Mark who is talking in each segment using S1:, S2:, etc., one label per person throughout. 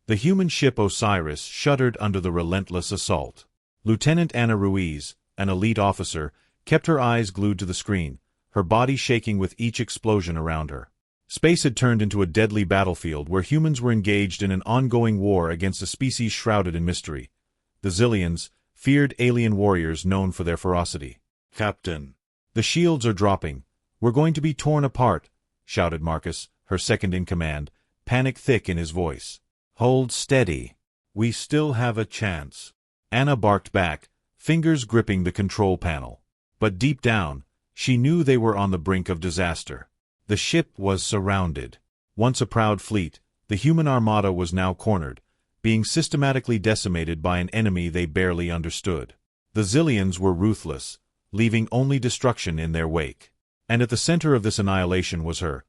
S1: The human ship Osiris shuddered under the relentless assault. Lieutenant Ana Ruiz, an elite officer, kept her eyes glued to the screen, her body shaking with each explosion around her. Space had turned into a deadly battlefield where humans were engaged in an ongoing war against a species shrouded in mystery. The Xiliens, feared alien warriors known for their ferocity. "Captain, the shields are dropping. We're going to be torn apart," shouted Marcus, her second-in-command, panic thick in his voice. "Hold steady. We still have a chance," Ana barked back, fingers gripping the control panel. But deep down, she knew they were on the brink of disaster. The ship was surrounded. Once a proud fleet, the human armada was now cornered, being systematically decimated by an enemy they barely understood. The Xiliens were ruthless, leaving only destruction in their wake. And at the center of this annihilation was her,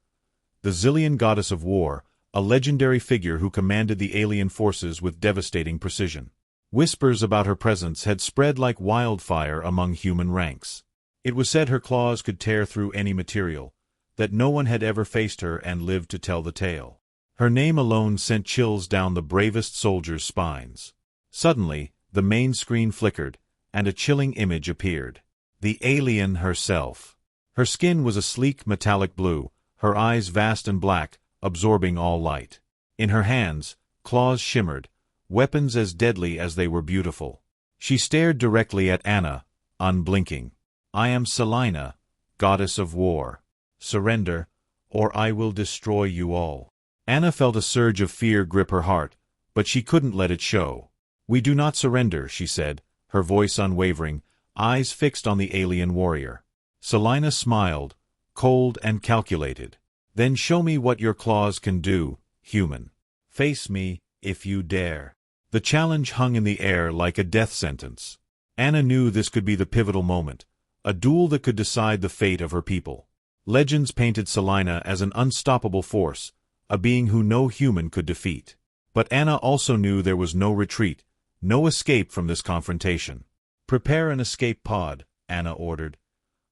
S1: the Xilian goddess of war, a legendary figure who commanded the alien forces with devastating precision. Whispers about her presence had spread like wildfire among human ranks. It was said her claws could tear through any material, that no one had ever faced her and lived to tell the tale. Her name alone sent chills down the bravest soldiers' spines. Suddenly, the main screen flickered, and a chilling image appeared. The alien herself. Her skin was a sleek metallic blue, her eyes vast and black, absorbing all light. In her hands, claws shimmered, weapons as deadly as they were beautiful. She stared directly at Ana, unblinking. "I am Selyna, goddess of war. Surrender, or I will destroy you all." Ana felt a surge of fear grip her heart, but she couldn't let it show. "We do not surrender," she said, her voice unwavering, eyes fixed on the alien warrior. Selyna smiled, cold and calculated. "Then show me what your claws can do, human. Face me, if you dare." The challenge hung in the air like a death sentence. Ana knew this could be the pivotal moment, a duel that could decide the fate of her people. Legends painted Selyna as an unstoppable force, a being who no human could defeat. But Ana also knew there was no retreat, no escape from this confrontation. "Prepare an escape pod," Ana ordered,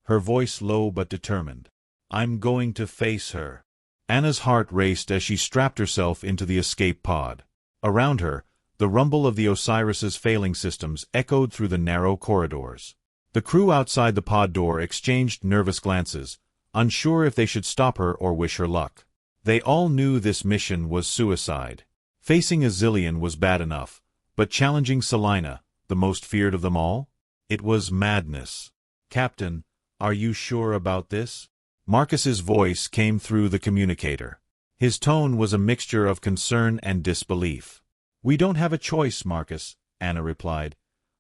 S1: her voice low but determined. "I'm going to face her." Ana's heart raced as she strapped herself into the escape pod. Around her, the rumble of the Osiris's failing systems echoed through the narrow corridors. The crew outside the pod door exchanged nervous glances, unsure if they should stop her or wish her luck. They all knew this mission was suicide. Facing a Xilian was bad enough, but challenging Selyna, the most feared of them all? It was madness. "Captain, are you sure about this?" Marcus's voice came through the communicator. His tone was a mixture of concern and disbelief. "We don't have a choice, Marcus," Ana replied,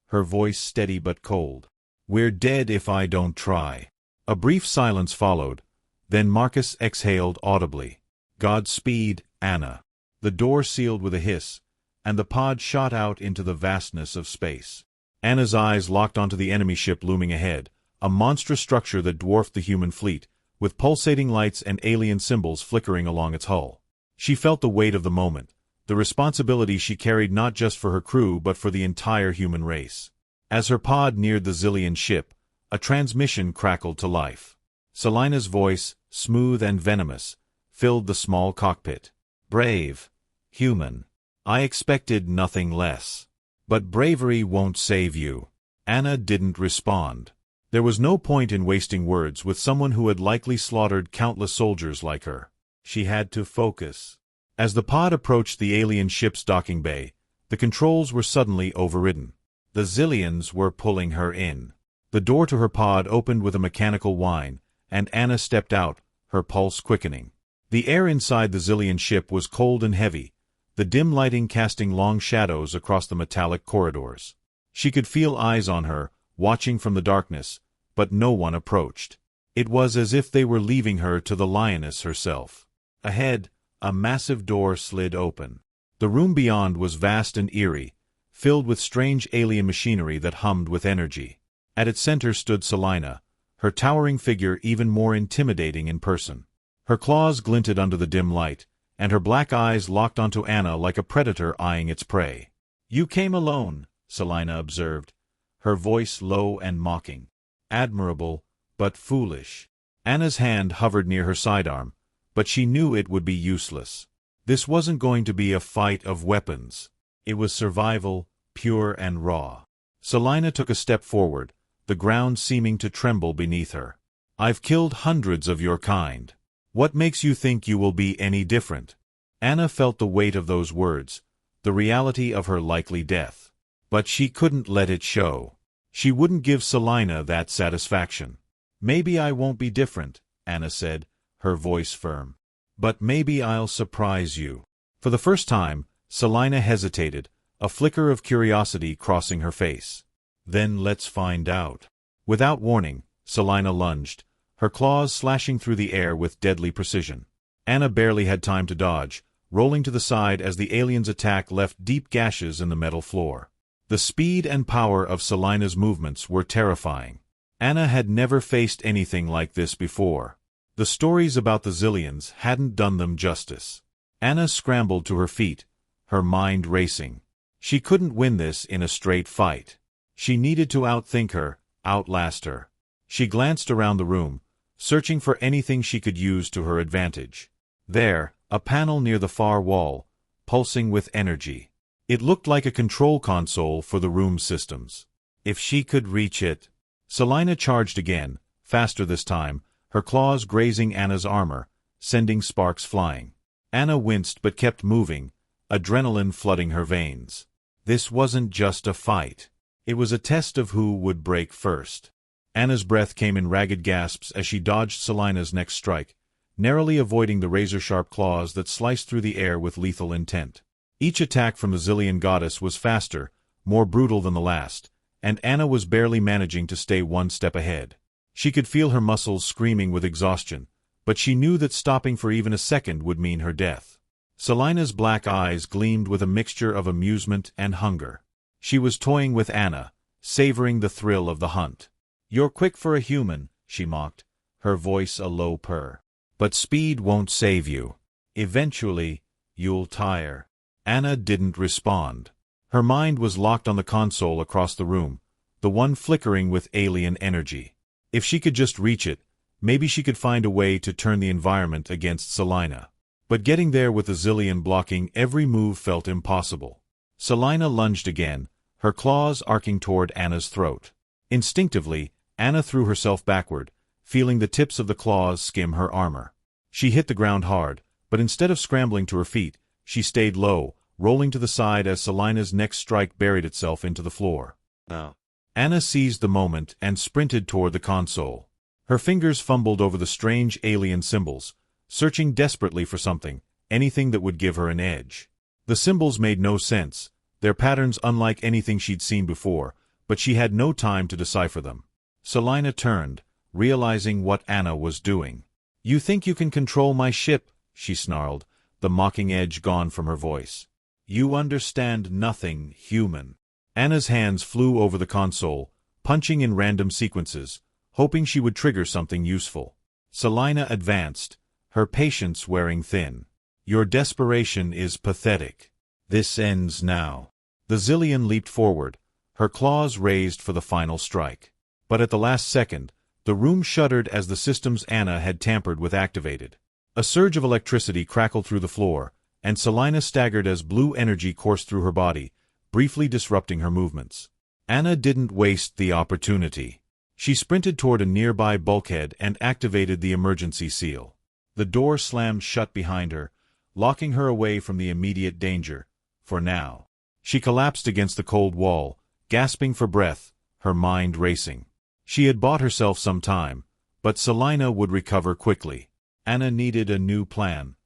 S1: her voice steady but cold. "We're dead if I don't try." A brief silence followed, then Marcus exhaled audibly. "Godspeed, Ana." The door sealed with a hiss, and the pod shot out into the vastness of space. Ana's eyes locked onto the enemy ship looming ahead, a monstrous structure that dwarfed the human fleet, with pulsating lights and alien symbols flickering along its hull. She felt the weight of the moment, the responsibility she carried not just for her crew but for the entire human race. As her pod neared the Xilian ship, a transmission crackled to life. Selyna's voice, smooth and venomous, filled the small cockpit. "Brave, human. I expected nothing less. But bravery won't save you." Ana didn't respond. There was no point in wasting words with someone who had likely slaughtered countless soldiers like her. She had to focus. As the pod approached the alien ship's docking bay, the controls were suddenly overridden. The Xiliens were pulling her in. The door to her pod opened with a mechanical whine, and Ana stepped out, her pulse quickening. The air inside the Xilian ship was cold and heavy, the dim lighting casting long shadows across the metallic corridors. She could feel eyes on her, watching from the darkness, but no one approached. It was as if they were leaving her to the lioness herself. Ahead, a massive door slid open. The room beyond was vast and eerie, filled with strange alien machinery that hummed with energy. At its center stood Selyna, her towering figure even more intimidating in person. Her claws glinted under the dim light, and her black eyes locked onto Ana like a predator eyeing its prey. "You came alone," Selyna observed, her voice low and mocking. "Admirable, but foolish." Ana's hand hovered near her sidearm, but she knew it would be useless. This wasn't going to be a fight of weapons. It was survival, pure and raw. Selyna took a step forward, the ground seeming to tremble beneath her. I've killed hundreds of your kind. What makes you think you will be any different? Anna felt the weight of those words, the reality of her likely death. But she couldn't let it show. She wouldn't give Selyna that satisfaction. Maybe I won't be different, Anna said, her voice firm. But maybe I'll surprise you. For the first time, Selyna hesitated, a flicker of curiosity crossing her face. Then let's find out. Without warning, Selyna lunged, her claws slashing through the air with deadly precision. Anna barely had time to dodge, rolling to the side as the alien's attack left deep gashes in the metal floor. The speed and power of Selyna's movements were terrifying. Anna had never faced anything like this before. The stories about the Xiliens hadn't done them justice. Anna scrambled to her feet, her mind racing. She couldn't win this in a straight fight. She needed to outthink her, outlast her. She glanced around the room, searching for anything she could use to her advantage. There, a panel near the far wall, pulsing with energy. It looked like a control console for the room's systems. If she could reach it... Selyna charged again, faster this time, her claws grazing Anna's armor, sending sparks flying. Anna winced but kept moving, adrenaline flooding her veins. This wasn't just a fight. It was a test of who would break first. Anna's breath came in ragged gasps as she dodged Selyna's next strike, narrowly avoiding the razor-sharp claws that sliced through the air with lethal intent. Each attack from the Xilian goddess was faster, more brutal than the last, and Anna was barely managing to stay one step ahead. She could feel her muscles screaming with exhaustion, but she knew that stopping for even a second would mean her death. Selyna's black eyes gleamed with a mixture of amusement and hunger. She was toying with Anna, savoring the thrill of the hunt. "You're quick for a human," she mocked, her voice a low purr. "But speed won't save you. Eventually, you'll tire." Anna didn't respond. Her mind was locked on the console across the room, the one flickering with alien energy. If she could just reach it, maybe she could find a way to turn the environment against Selyna. But getting there with the Xilian blocking every move felt impossible. Selyna lunged again, her claws arcing toward Anna's throat. Instinctively, Anna threw herself backward, feeling the tips of the claws skim her armor. She hit the ground hard, but instead of scrambling to her feet, she stayed low, rolling to the side as Selyna's next strike buried itself into the floor.
S2: No.
S1: Anna seized the moment and sprinted toward the console. Her fingers fumbled over the strange alien symbols, searching desperately for something, anything that would give her an edge. The symbols made no sense, their patterns unlike anything she'd seen before, but she had no time to decipher them. Selyna turned, realizing what Anna was doing. "You think you can control my ship?" she snarled, the mocking edge gone from her voice. "You understand nothing, human." Anna's hands flew over the console, punching in random sequences, hoping she would trigger something useful. Selyna advanced, her patience wearing thin. "Your desperation is pathetic. This ends now." The Xilian leaped forward, her claws raised for the final strike. But at the last second, the room shuddered as the systems Anna had tampered with activated. A surge of electricity crackled through the floor, and Selyna staggered as blue energy coursed through her body, briefly disrupting her movements. Anna didn't waste the opportunity. She sprinted toward a nearby bulkhead and activated the emergency seal. The door slammed shut behind her, locking her away from the immediate danger, for now. She collapsed against the cold wall, gasping for breath, her mind racing. She had bought herself some time, but Selyna would recover quickly. Anna needed a new plan.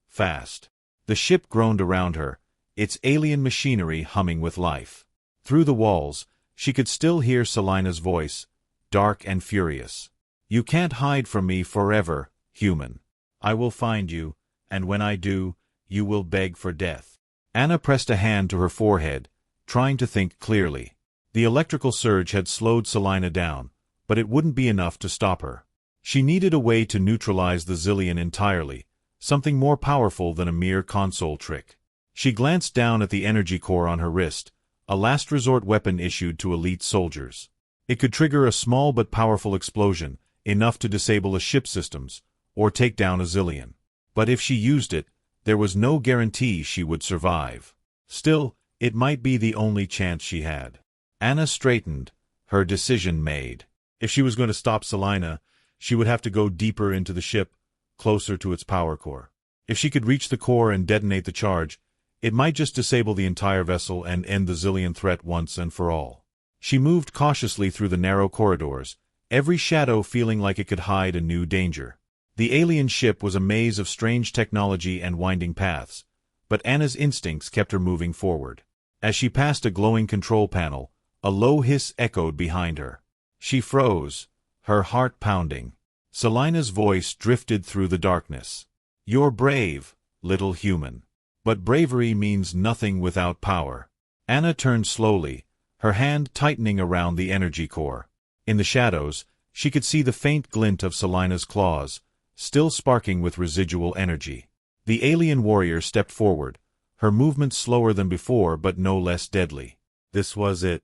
S1: Fast. The ship groaned around her, its alien machinery humming with life. Through the walls, she could still hear Selyna's voice, dark and furious. "You can't hide from me forever, human. I will find you, and when I do, you will beg for death." Anna pressed a hand to her forehead, trying to think clearly. The electrical surge had slowed Selyna down, but it wouldn't be enough to stop her. She needed a way to neutralize the Xilian entirely, something more powerful than a mere console trick. She glanced down at the energy core on her wrist, a last resort weapon issued to elite soldiers. It could trigger a small but powerful explosion, enough to disable a ship's systems, or take down a Xilian. But if she used it, There was no guarantee she would survive. Still, it might be the only chance she had. Anna straightened, her decision made. If she was going to stop Selyna, she would have to go deeper into the ship, closer to its power core. If she could reach the core and detonate the charge, it might just disable the entire vessel and end the Xilian threat once and for all. She moved cautiously through the narrow corridors, every shadow feeling like it could hide a new danger. The alien ship was a maze of strange technology and winding paths, but Anna's instincts kept her moving forward. As she passed a glowing control panel, a low hiss echoed behind her. She froze, her heart pounding. Selyna's voice drifted through the darkness. "You're brave, little human. But bravery means nothing without power." Anna turned slowly, her hand tightening around the energy core. In the shadows, she could see the faint glint of Selyna's claws, still sparking with residual energy. The alien warrior stepped forward, her movements slower than before but no less deadly. This was it.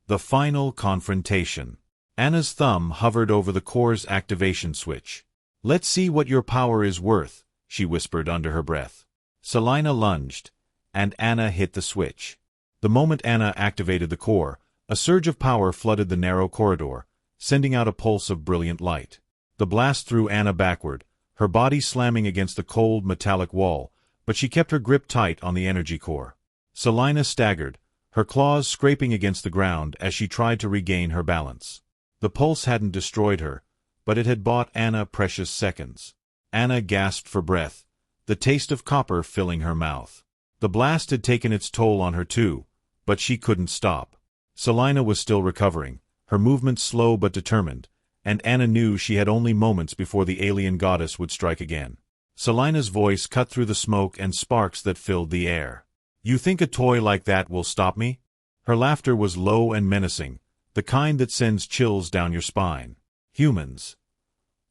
S1: The final confrontation. Anna's thumb hovered over the core's activation switch. "Let's see what your power is worth," she whispered under her breath. Selyna lunged, and Anna hit the switch. The moment Anna activated the core, a surge of power flooded the narrow corridor, sending out a pulse of brilliant light. The blast threw Anna backward, her body slamming against the cold metallic wall, but she kept her grip tight on the energy core. Selyna staggered, her claws scraping against the ground as she tried to regain her balance. The pulse hadn't destroyed her, but it had bought Anna precious seconds. Anna gasped for breath, the taste of copper filling her mouth. The blast had taken its toll on her too, but she couldn't stop. Selyna was still recovering, her movements slow but determined, and Anna knew she had only moments before the alien goddess would strike again. Selyna's voice cut through the smoke and sparks that filled the air. "You think a toy like that will stop me?" Her laughter was low and menacing, the kind that sends chills down your spine. Humans.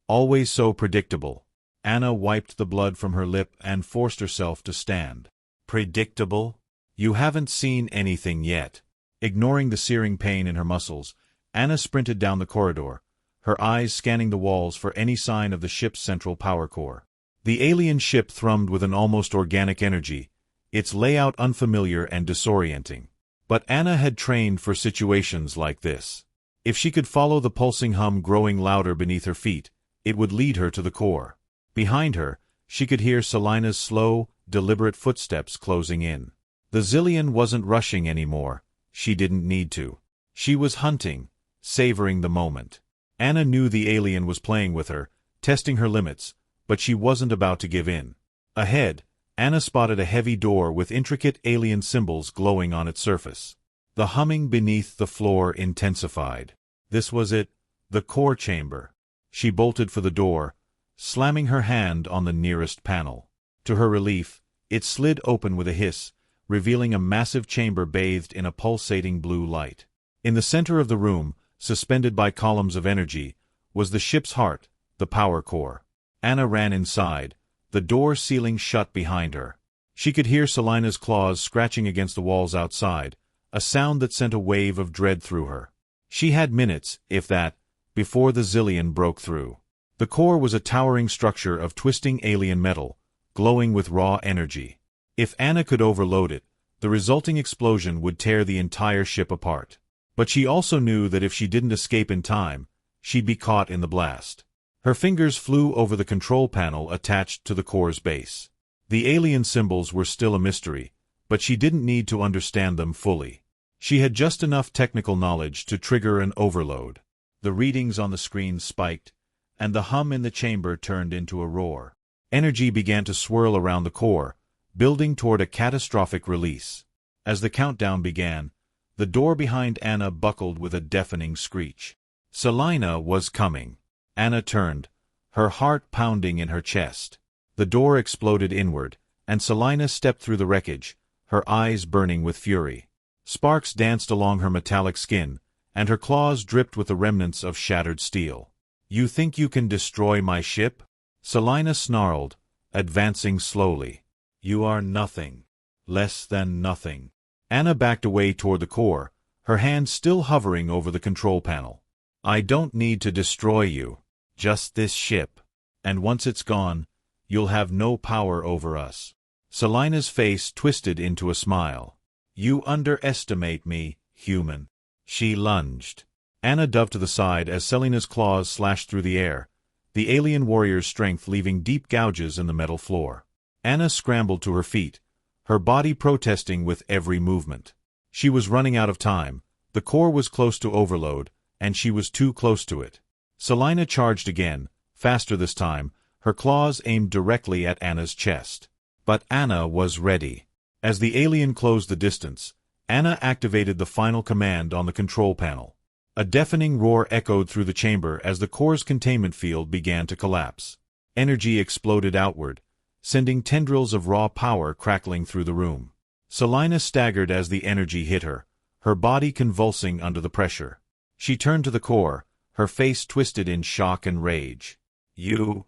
S1: Always so predictable. Anna wiped the blood from her lip and forced herself to stand. "Predictable? You haven't seen anything yet." Ignoring the searing pain in her muscles, Anna sprinted down the corridor, her eyes scanning the walls for any sign of the ship's central power core. The alien ship thrummed with an almost organic energy, its layout unfamiliar and disorienting. But Anna had trained for situations like this. If she could follow the pulsing hum growing louder beneath her feet, it would lead her to the core. Behind her, she could hear Selyna's slow, deliberate footsteps closing in. The Xilian wasn't rushing anymore. She didn't need to. She was hunting, savoring the moment. Anna knew the alien was playing with her, testing her limits, but she wasn't about to give in. Ahead, Anna spotted a heavy door with intricate alien symbols glowing on its surface. The humming beneath the floor intensified. This was it, the core chamber. She bolted for the door, slamming her hand on the nearest panel. To her relief, it slid open with a hiss, revealing a massive chamber bathed in a pulsating blue light. In the center of the room, suspended by columns of energy, was the ship's heart, the power core. Anna ran inside, the door sealing shut behind her. She could hear Selyna's claws scratching against the walls outside, a sound that sent a wave of dread through her. She had minutes, if that, before the Xilian broke through. The core was a towering structure of twisting alien metal, glowing with raw energy. If Anna could overload it, the resulting explosion would tear the entire ship apart. But she also knew that if she didn't escape in time, she'd be caught in the blast. Her fingers flew over the control panel attached to the core's base. The alien symbols were still a mystery, but she didn't need to understand them fully. She had just enough technical knowledge to trigger an overload. The readings on the screen spiked, and the hum in the chamber turned into a roar. Energy began to swirl around the core, building toward a catastrophic release. As the countdown began, the door behind Anna buckled with a deafening screech. Selyna was coming. Anna turned, her heart pounding in her chest. The door exploded inward, and Selyna stepped through the wreckage, her eyes burning with fury. Sparks danced along her metallic skin, and her claws dripped with the remnants of shattered steel. "You think you can destroy my ship?" Selyna snarled, advancing slowly. "You are nothing. Less than nothing." Anna backed away toward the core, her hand still hovering over the control panel. "I don't need to destroy you. Just this ship. And once it's gone, you'll have no power over us." Selyna's face twisted into a smile. "You underestimate me, human." She lunged. Anna dove to the side as Selyna's claws slashed through the air, the alien warrior's strength leaving deep gouges in the metal floor. Anna scrambled to her feet, her body protesting with every movement. She was running out of time. The core was close to overload, and she was too close to it. Selyna charged again, faster this time, her claws aimed directly at Anna's chest. But Anna was ready. As the alien closed the distance, Anna activated the final command on the control panel. A deafening roar echoed through the chamber as the core's containment field began to collapse. Energy exploded outward, sending tendrils of raw power crackling through the room. Selyna staggered as the energy hit her, her body convulsing under the pressure. She turned to the core, her face twisted in shock and rage. You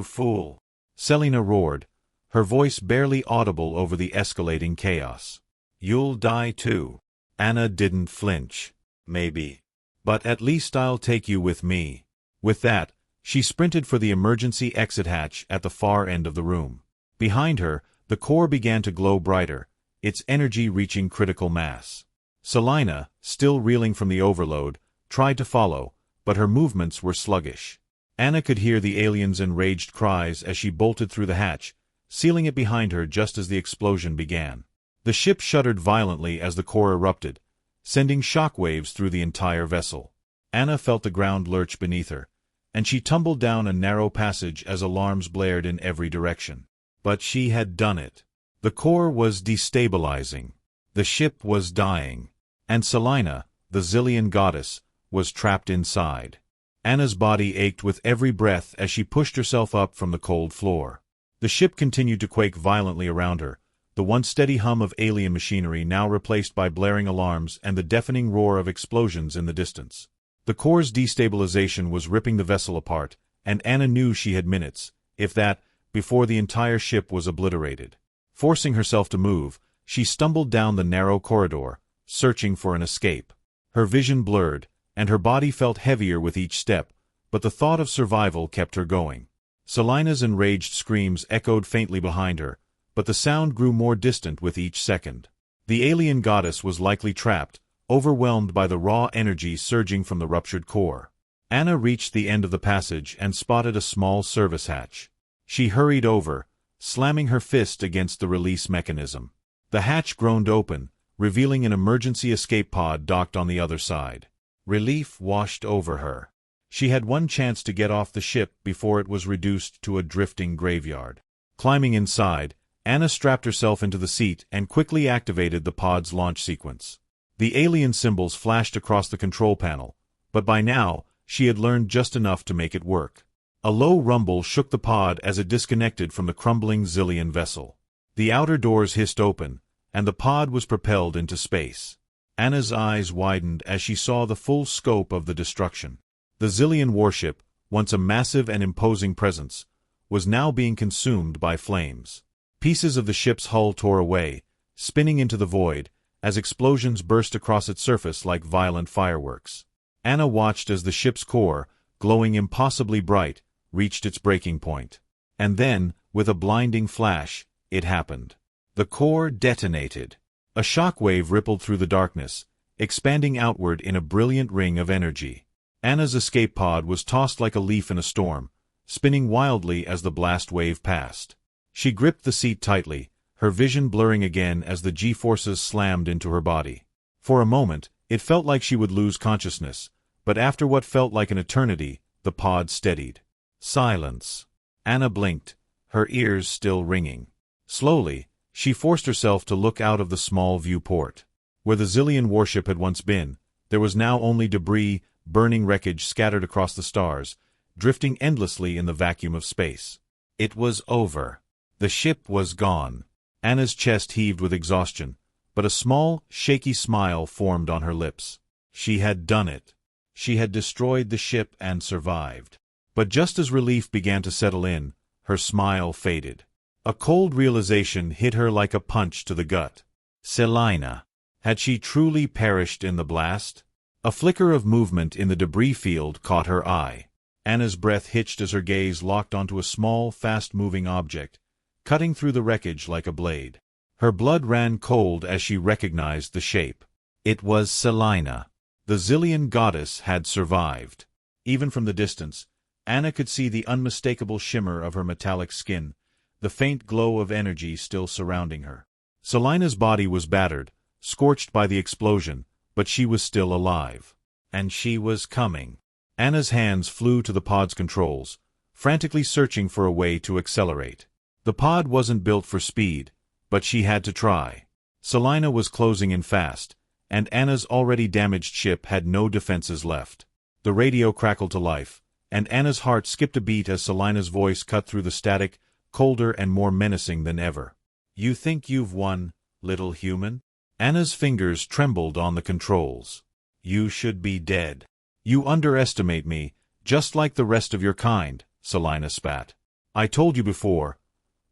S1: fool!" Selyna roared, her voice barely audible over the escalating chaos. "You'll die too." Anna didn't flinch. "Maybe. But at least I'll take you with me." With that, she sprinted for the emergency exit hatch at the far end of the room. Behind her, the core began to glow brighter, its energy reaching critical mass. Selyna, still reeling from the overload, tried to follow, but her movements were sluggish. Anna could hear the alien's enraged cries as she bolted through the hatch, sealing it behind her just as the explosion began. The ship shuddered violently as the core erupted, sending shock waves through the entire vessel. Anna felt the ground lurch beneath her, and she tumbled down a narrow passage as alarms blared in every direction. But she had done it. The core was destabilizing. The ship was dying. And Selyna, the Xylian goddess, was trapped inside. Anna's body ached with every breath as she pushed herself up from the cold floor. The ship continued to quake violently around her, the once steady hum of alien machinery now replaced by blaring alarms and the deafening roar of explosions in the distance. The core's destabilization was ripping the vessel apart, and Anna knew she had minutes, if that, before the entire ship was obliterated. Forcing herself to move, she stumbled down the narrow corridor, searching for an escape. Her vision blurred, and her body felt heavier with each step, but the thought of survival kept her going. Selyna's enraged screams echoed faintly behind her, but the sound grew more distant with each second. The alien goddess was likely trapped, overwhelmed by the raw energy surging from the ruptured core. Anna reached the end of the passage and spotted a small service hatch. She hurried over, slamming her fist against the release mechanism. The hatch groaned open, revealing an emergency escape pod docked on the other side. Relief washed over her. She had one chance to get off the ship before it was reduced to a drifting graveyard. Climbing inside, Anna strapped herself into the seat and quickly activated the pod's launch sequence. The alien symbols flashed across the control panel, but by now, she had learned just enough to make it work. A low rumble shook the pod as it disconnected from the crumbling Xylian vessel. The outer doors hissed open, and the pod was propelled into space. Anna's eyes widened as she saw the full scope of the destruction. The Xylian warship, once a massive and imposing presence, was now being consumed by flames. Pieces of the ship's hull tore away, spinning into the void, as explosions burst across its surface like violent fireworks. Anna watched as the ship's core, glowing impossibly bright, reached its breaking point. And then, with a blinding flash, it happened. The core detonated. A shock wave rippled through the darkness, expanding outward in a brilliant ring of energy. Anna's escape pod was tossed like a leaf in a storm, spinning wildly as the blast wave passed. She gripped the seat tightly, her vision blurring again as the G-forces slammed into her body. For a moment, it felt like she would lose consciousness, but after what felt like an eternity, the pod steadied. Silence. Anna blinked, her ears still ringing. Slowly, she forced herself to look out of the small viewport. Where the Xylian warship had once been, there was now only debris, burning wreckage scattered across the stars, drifting endlessly in the vacuum of space. It was over. The ship was gone. Anna's chest heaved with exhaustion, but a small, shaky smile formed on her lips. She had done it. She had destroyed the ship and survived. But just as relief began to settle in, her smile faded. A cold realization hit her like a punch to the gut. Selyna. Had she truly perished in the blast? A flicker of movement in the debris field caught her eye. Anna's breath hitched as her gaze locked onto a small, fast-moving object, cutting through the wreckage like a blade. Her blood ran cold as she recognized the shape. It was Selyna. The Xylian goddess had survived. Even from the distance, Anna could see the unmistakable shimmer of her metallic skin, the faint glow of energy still surrounding her. Selyna's body was battered, scorched by the explosion, but she was still alive. And she was coming. Anna's hands flew to the pod's controls, frantically searching for a way to accelerate. The pod wasn't built for speed, but she had to try. Selyna was closing in fast, and Anna's already damaged ship had no defenses left. The radio crackled to life, and Anna's heart skipped a beat as Selyna's voice cut through the static, colder and more menacing than ever. "You think you've won, little human?" Anna's fingers trembled on the controls. "You should be dead. You underestimate me, just like the rest of your kind," Selyna spat. "I told you before,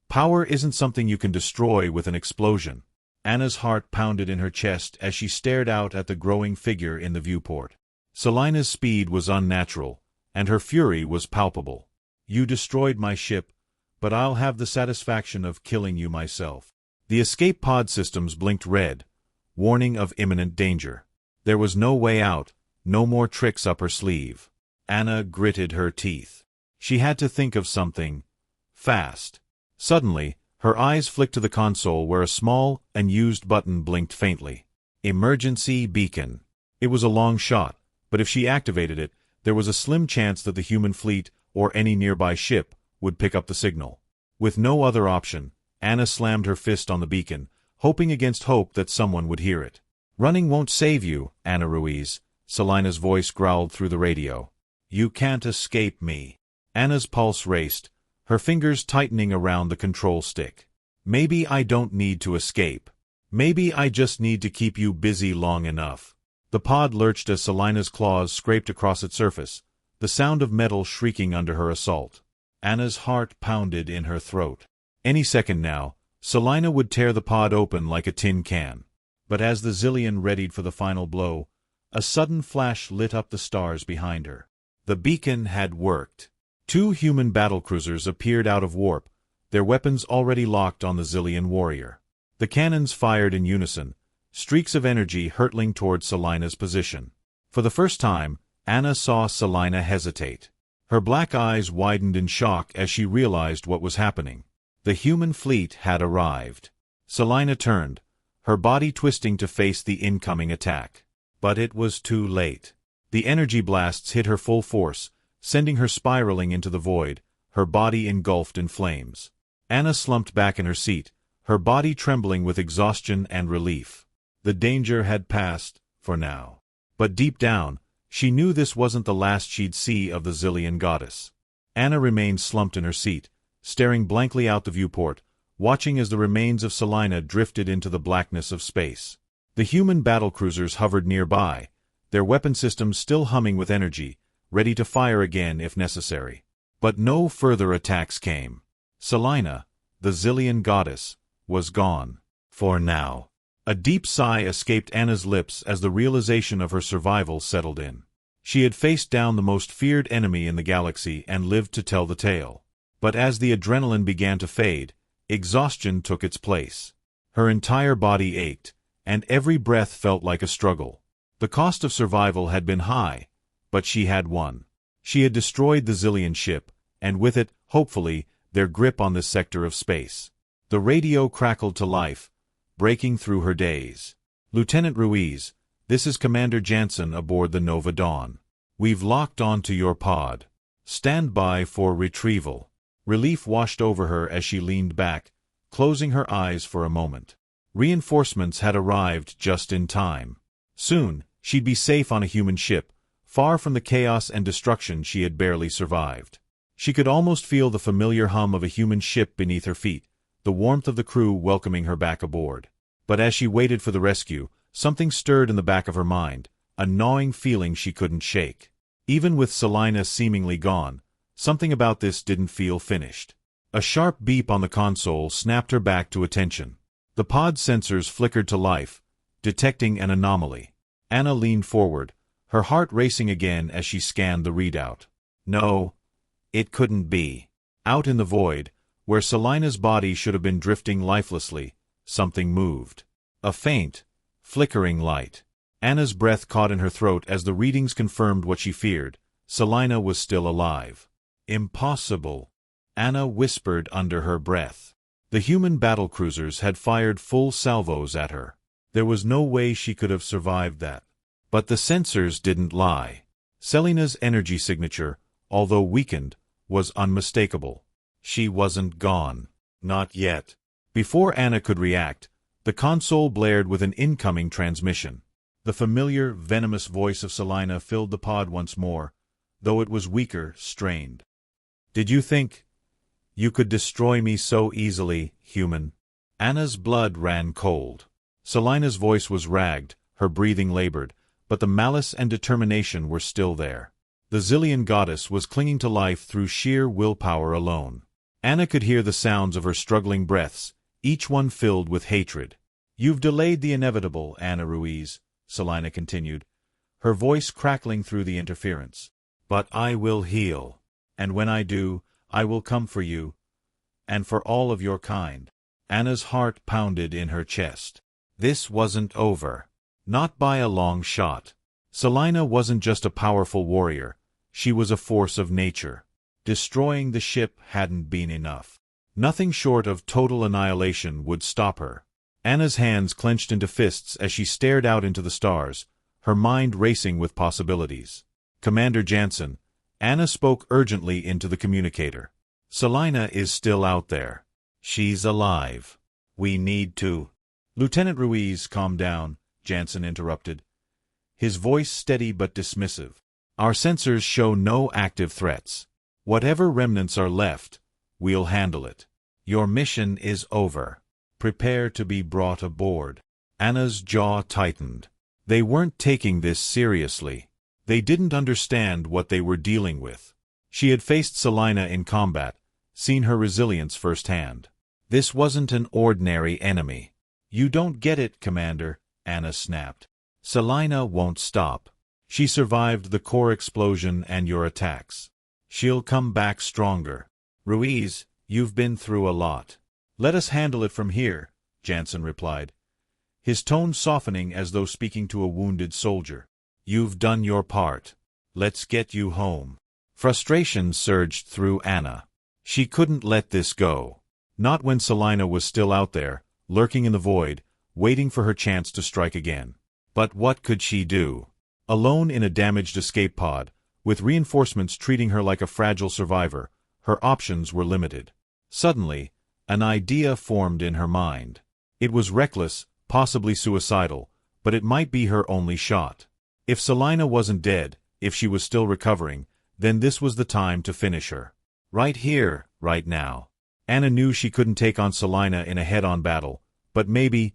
S1: power isn't something you can destroy with an explosion." Anna's heart pounded in her chest as she stared out at the growing figure in the viewport. Selyna's speed was unnatural, and her fury was palpable. "You destroyed my ship, but I'll have the satisfaction of killing you myself." The escape pod systems blinked red, warning of imminent danger. There was no way out, no more tricks up her sleeve. Anna gritted her teeth. She had to think of something fast. Suddenly, her eyes flicked to the console where a small, unused button blinked faintly. Emergency beacon. It was a long shot, but if she activated it, there was a slim chance that the human fleet, or any nearby ship, would pick up the signal. With no other option, Anna slammed her fist on the beacon, hoping against hope that someone would hear it. "Running won't save you, Ana Ruiz," Selyna's voice growled through the radio. "You can't escape me." Anna's pulse raced, her fingers tightening around the control stick. "Maybe I don't need to escape. Maybe I just need to keep you busy long enough." The pod lurched as Selyna's claws scraped across its surface, the sound of metal shrieking under her assault. Anna's heart pounded in her throat. Any second now, Selyna would tear the pod open like a tin can. But as the Xylian readied for the final blow, a sudden flash lit up the stars behind her. The beacon had worked. 2 human battlecruisers appeared out of warp, their weapons already locked on the Xylian warrior. The cannons fired in unison, streaks of energy hurtling toward Selyna's position. For the first time, Anna saw Selyna hesitate. Her black eyes widened in shock as she realized what was happening. The human fleet had arrived. Selyna turned, her body twisting to face the incoming attack. But it was too late. The energy blasts hit her full force, sending her spiraling into the void, her body engulfed in flames. Anna slumped back in her seat, her body trembling with exhaustion and relief. The danger had passed, for now. But deep down, she knew this wasn't the last she'd see of the Xylian goddess. Anna remained slumped in her seat, staring blankly out the viewport, watching as the remains of Selyna drifted into the blackness of space. The human battlecruisers hovered nearby, their weapon systems still humming with energy, ready to fire again if necessary. But no further attacks came. Selyna, the Xylian goddess, was gone. For now. A deep sigh escaped Anna's lips as the realization of her survival settled in. She had faced down the most feared enemy in the galaxy and lived to tell the tale. But as the adrenaline began to fade, exhaustion took its place. Her entire body ached, and every breath felt like a struggle. The cost of survival had been high, but she had won. She had destroyed the Xylian ship, and with it, hopefully, their grip on this sector of space. The radio crackled to life, breaking through her daze. "Lieutenant Ruiz, this is Commander Jansen aboard the Nova Dawn. We've locked onto your pod. Stand by for retrieval." Relief washed over her as she leaned back, closing her eyes for a moment. Reinforcements had arrived just in time. Soon, she'd be safe on a human ship, far from the chaos and destruction she had barely survived. She could almost feel the familiar hum of a human ship beneath her feet, the warmth of the crew welcoming her back aboard. But as she waited for the rescue, something stirred in the back of her mind, a gnawing feeling she couldn't shake. Even with Selyna seemingly gone, something about this didn't feel finished. A sharp beep on the console snapped her back to attention. The pod sensors flickered to life, detecting an anomaly. Anna leaned forward, her heart racing again as she scanned the readout. No, it couldn't be. Out in the void, Where Selyna's body should have been drifting lifelessly, something moved. A faint, flickering light. Anna's breath caught in her throat as the readings confirmed what she feared. Selyna was still alive. Impossible, Anna whispered under her breath. The human battlecruisers had fired full salvos at her. There was no way she could have survived that. But the sensors didn't lie. Selyna's energy signature, although weakened, was unmistakable. She wasn't gone. Not yet. Before Anna could react, the console blared with an incoming transmission. The familiar, venomous voice of Selyna filled the pod once more, though it was weaker, strained. "Did you think you could destroy me so easily, human?" Anna's blood ran cold. Selyna's voice was ragged, her breathing labored, but the malice and determination were still there. The Xylian goddess was clinging to life through sheer willpower alone. Anna could hear the sounds of her struggling breaths, each one filled with hatred. "You've delayed the inevitable, Ana Ruiz," Selyna continued, her voice crackling through the interference. "But I will heal. And when I do, I will come for you, and for all of your kind." Anna's heart pounded in her chest. This wasn't over. Not by a long shot. Selyna wasn't just a powerful warrior, she was a force of nature. Destroying the ship hadn't been enough. Nothing short of total annihilation would stop her. Anna's hands clenched into fists as she stared out into the stars, her mind racing with possibilities. "Commander Jansen," Anna spoke urgently into the communicator. "Selyna is still out there. She's alive. We need to—" "Lieutenant Ruiz, calm down," Jansen interrupted, his voice steady but dismissive. "Our sensors show no active threats. Whatever remnants are left, we'll handle it. Your mission is over. Prepare to be brought aboard." Anna's jaw tightened. They weren't taking this seriously. They didn't understand what they were dealing with. She had faced Selyna in combat, seen her resilience firsthand. This wasn't an ordinary enemy. "You don't get it, Commander," Anna snapped. "Selyna won't stop. She survived the core explosion and your attacks. She'll come back stronger. Ruiz, you've been through a lot. Let us handle it from here," Jansen replied, his tone softening as though speaking to a wounded soldier. "You've done your part. Let's get you home." Frustration surged through Anna. She couldn't let this go. Not when Selyna was still out there, lurking in the void, waiting for her chance to strike again. But what could she do? Alone in a damaged escape pod, with reinforcements treating her like a fragile survivor, her options were limited. Suddenly, an idea formed in her mind. It was reckless, possibly suicidal, but it might be her only shot. If Selyna wasn't dead, if she was still recovering, then this was the time to finish her. Right here, right now. Anna knew she couldn't take on Selyna in a head-on battle, but maybe,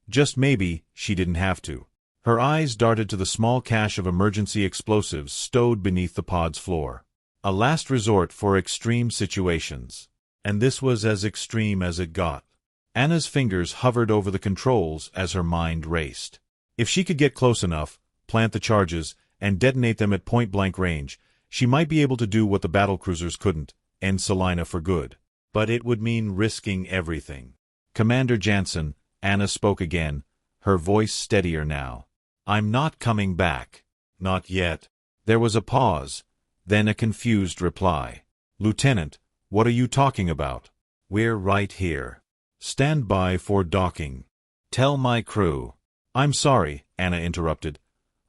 S1: just maybe, she didn't have to. Her eyes darted to the small cache of emergency explosives stowed beneath the pod's floor. A last resort for extreme situations. And this was as extreme as it got. Anna's fingers hovered over the controls as her mind raced. If she could get close enough, plant the charges, and detonate them at point-blank range, she might be able to do what the battlecruisers couldn't, end Selyna for good. But it would mean risking everything. "Commander Jansen," Anna spoke again, her voice steadier now. "I'm not coming back." "Not yet." There was a pause, then a confused reply. "Lieutenant, what are you talking about?" "We're right here. Stand by for docking. Tell my crew." "I'm sorry," Anna interrupted,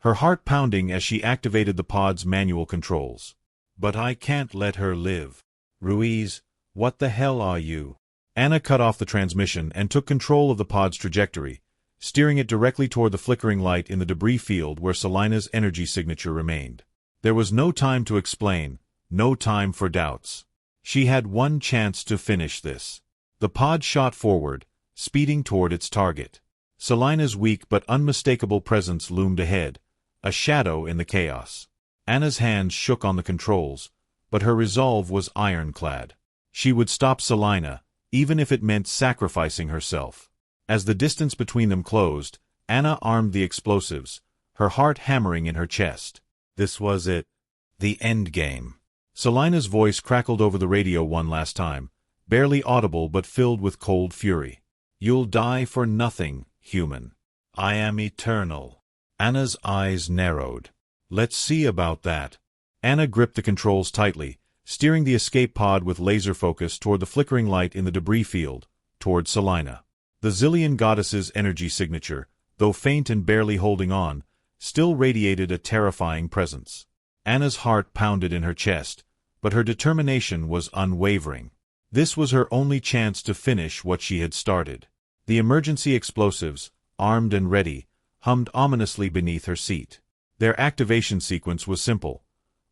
S1: her heart pounding as she activated the pod's manual controls. "But I can't let her live." "Ruiz, what the hell are you?" Anna cut off the transmission and took control of the pod's trajectory, steering it directly toward the flickering light in the debris field where Selyna's energy signature remained. There was no time to explain, no time for doubts. She had one chance to finish this. The pod shot forward, speeding toward its target. Selyna's weak but unmistakable presence loomed ahead, a shadow in the chaos. Anna's hands shook on the controls, but her resolve was ironclad. She would stop Selyna, even if it meant sacrificing herself. As the distance between them closed, Anna armed the explosives, her heart hammering in her chest. This was it. The end game. Selyna's voice crackled over the radio one last time, barely audible but filled with cold fury. "You'll die for nothing, human. I am eternal." Anna's eyes narrowed. "Let's see about that." Anna gripped the controls tightly, steering the escape pod with laser focus toward the flickering light in the debris field, toward Selyna. The Xylian goddess's energy signature, though faint and barely holding on, still radiated a terrifying presence. Anna's heart pounded in her chest, but her determination was unwavering. This was her only chance to finish what she had started. The emergency explosives, armed and ready, hummed ominously beneath her seat. Their activation sequence was simple.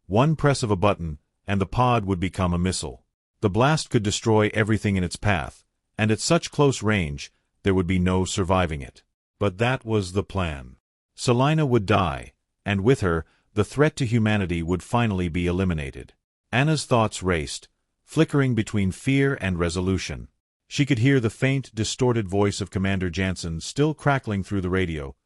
S1: One press of a button, and the pod would become a missile. The blast could destroy everything in its path, and at such close range, there would be no surviving it. But that was the plan. Selyna would die, and with her, the threat to humanity would finally be eliminated. Anna's thoughts raced, flickering between fear and resolution. She could hear the faint, distorted voice of Commander Jansen still crackling through the radio,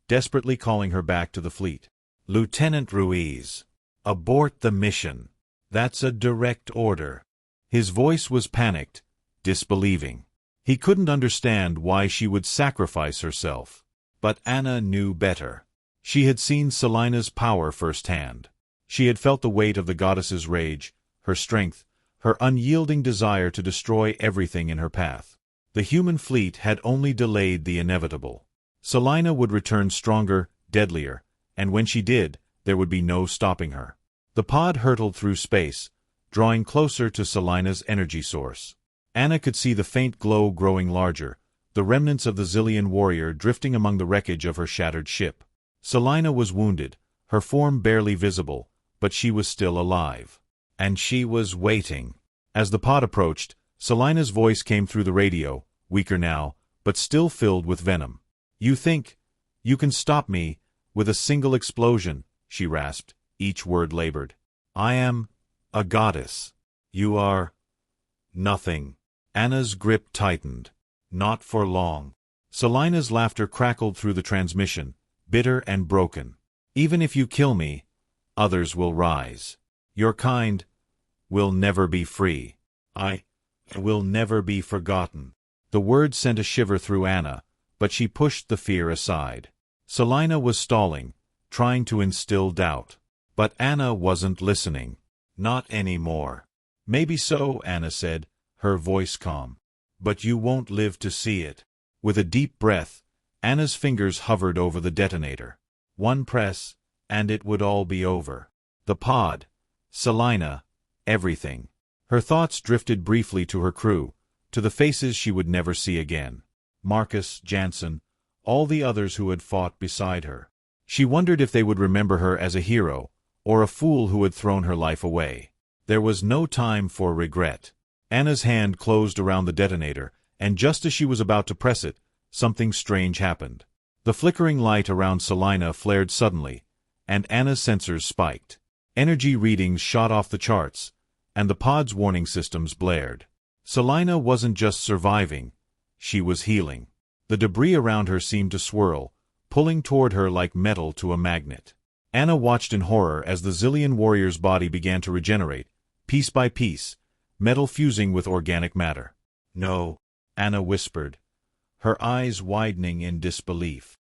S1: desperately calling her back to the fleet. "Lieutenant Ruiz, abort the mission. That's a direct order." His voice was panicked, disbelieving. He couldn't understand why she would sacrifice herself. But Anna knew better. She had seen Selyna's power firsthand. She had felt the weight of the goddess's rage, her strength, her unyielding desire to destroy everything in her path. The human fleet had only delayed the inevitable. Selyna would return stronger, deadlier, and when she did, there would be no stopping her. The pod hurtled through space, drawing closer to Selyna's energy source. Anna could see the faint glow growing larger, the remnants of the Xylian warrior drifting among the wreckage of her shattered ship. Selyna was wounded, her form barely visible, but she was still alive. And she was waiting. As the pod approached, Selyna's voice came through the radio, weaker now, but still filled with venom. "You think you can stop me with a single explosion," she rasped, each word labored. "I am a goddess. You are nothing." Anna's grip tightened. Not for long. Selyna's laughter crackled through the transmission, bitter and broken. "Even if you kill me, others will rise. Your kind will never be free. I will never be forgotten." The words sent a shiver through Anna, but she pushed the fear aside. Selyna was stalling, trying to instill doubt. But Anna wasn't listening. Not anymore. "Maybe so," Anna said, her voice calm. "But you won't live to see it." With a deep breath, Anna's fingers hovered over the detonator. One press, and it would all be over. The pod, Selyna, everything. Her thoughts drifted briefly to her crew, to the faces she would never see again. Marcus, Jansen, all the others who had fought beside her. She wondered if they would remember her as a hero, or a fool who had thrown her life away. There was no time for regret. Anna's hand closed around the detonator, and just as she was about to press it, something strange happened. The flickering light around Selyna flared suddenly, and Anna's sensors spiked. Energy readings shot off the charts, and the pod's warning systems blared. Selyna wasn't just surviving, she was healing. The debris around her seemed to swirl, pulling toward her like metal to a magnet. Anna watched in horror as the Xylian warrior's body began to regenerate, piece by piece, metal fusing with organic matter. "No," Anna whispered, her eyes widening in disbelief.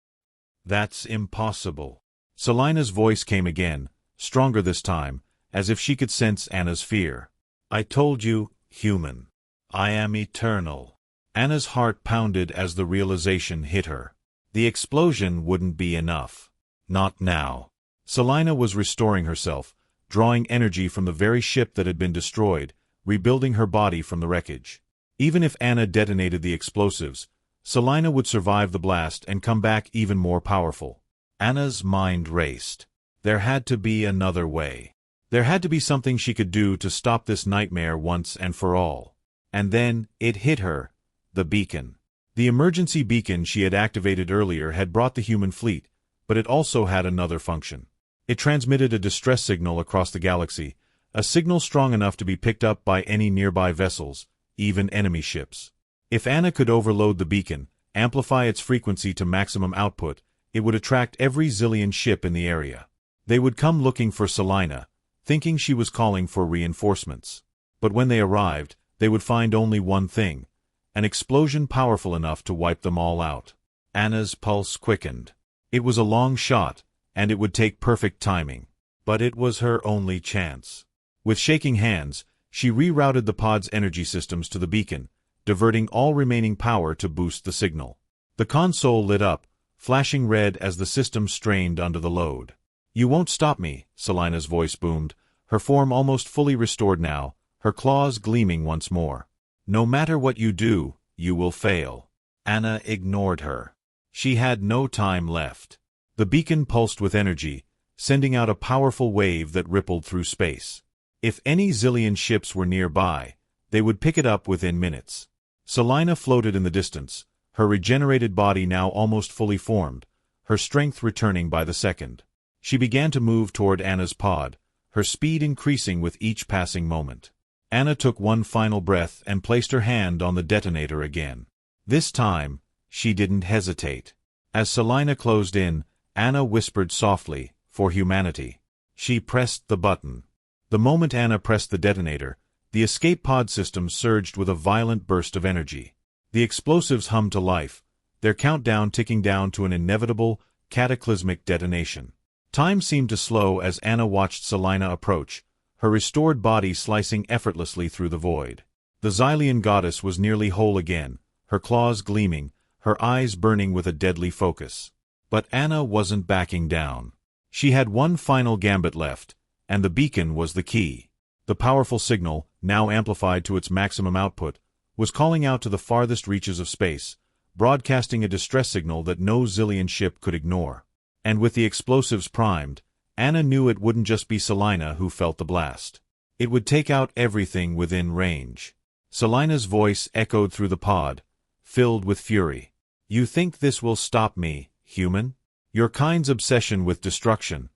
S1: "That's impossible." Selyna's voice came again, stronger this time, as if she could sense Anna's fear. "I told you, human. I am eternal." Anna's heart pounded as the realization hit her. The explosion wouldn't be enough. Not now. Selyna was restoring herself, drawing energy from the very ship that had been destroyed, rebuilding her body from the wreckage. Even if Anna detonated the explosives, Selyna would survive the blast and come back even more powerful. Anna's mind raced. There had to be another way. There had to be something she could do to stop this nightmare once and for all. And then, it hit her, the beacon. The emergency beacon she had activated earlier had brought the human fleet, but it also had another function. It transmitted a distress signal across the galaxy, a signal strong enough to be picked up by any nearby vessels, even enemy ships. If Anna could overload the beacon, amplify its frequency to maximum output, it would attract every Xylian ship in the area. They would come looking for Selyna, thinking she was calling for reinforcements. But when they arrived, they would find only one thing: an explosion powerful enough to wipe them all out. Anna's pulse quickened. It was a long shot, and it would take perfect timing. But it was her only chance. With shaking hands, she rerouted the pod's energy systems to the beacon, diverting all remaining power to boost the signal. The console lit up, flashing red as the system strained under the load. "You won't stop me," Selyna's voice boomed, her form almost fully restored now, her claws gleaming once more. "No matter what you do, you will fail." Anna ignored her. She had no time left. The beacon pulsed with energy, sending out a powerful wave that rippled through space. If any zillion ships were nearby, they would pick it up within minutes. Selyna floated in the distance, her regenerated body now almost fully formed, her strength returning by the second. She began to move toward Anna's pod, her speed increasing with each passing moment. Anna took one final breath and placed her hand on the detonator again. This time, she didn't hesitate. As Selyna closed in, Anna whispered softly, "For humanity." She pressed the button. The moment Anna pressed the detonator, the escape pod system surged with a violent burst of energy. The explosives hummed to life, their countdown ticking down to an inevitable, cataclysmic detonation. Time seemed to slow as Anna watched Selyna approach, her restored body slicing effortlessly through the void. The Xylian goddess was nearly whole again, her claws gleaming, her eyes burning with a deadly focus. But Anna wasn't backing down. She had one final gambit left, and the beacon was the key. The powerful signal, now amplified to its maximum output, was calling out to the farthest reaches of space, broadcasting a distress signal that no Xylian ship could ignore. And with the explosives primed, Anna knew it wouldn't just be Selyna who felt the blast. It would take out everything within range. Selyna's voice echoed through the pod, filled with fury. "You think this will stop me, human? Your kind's obsession with destruction.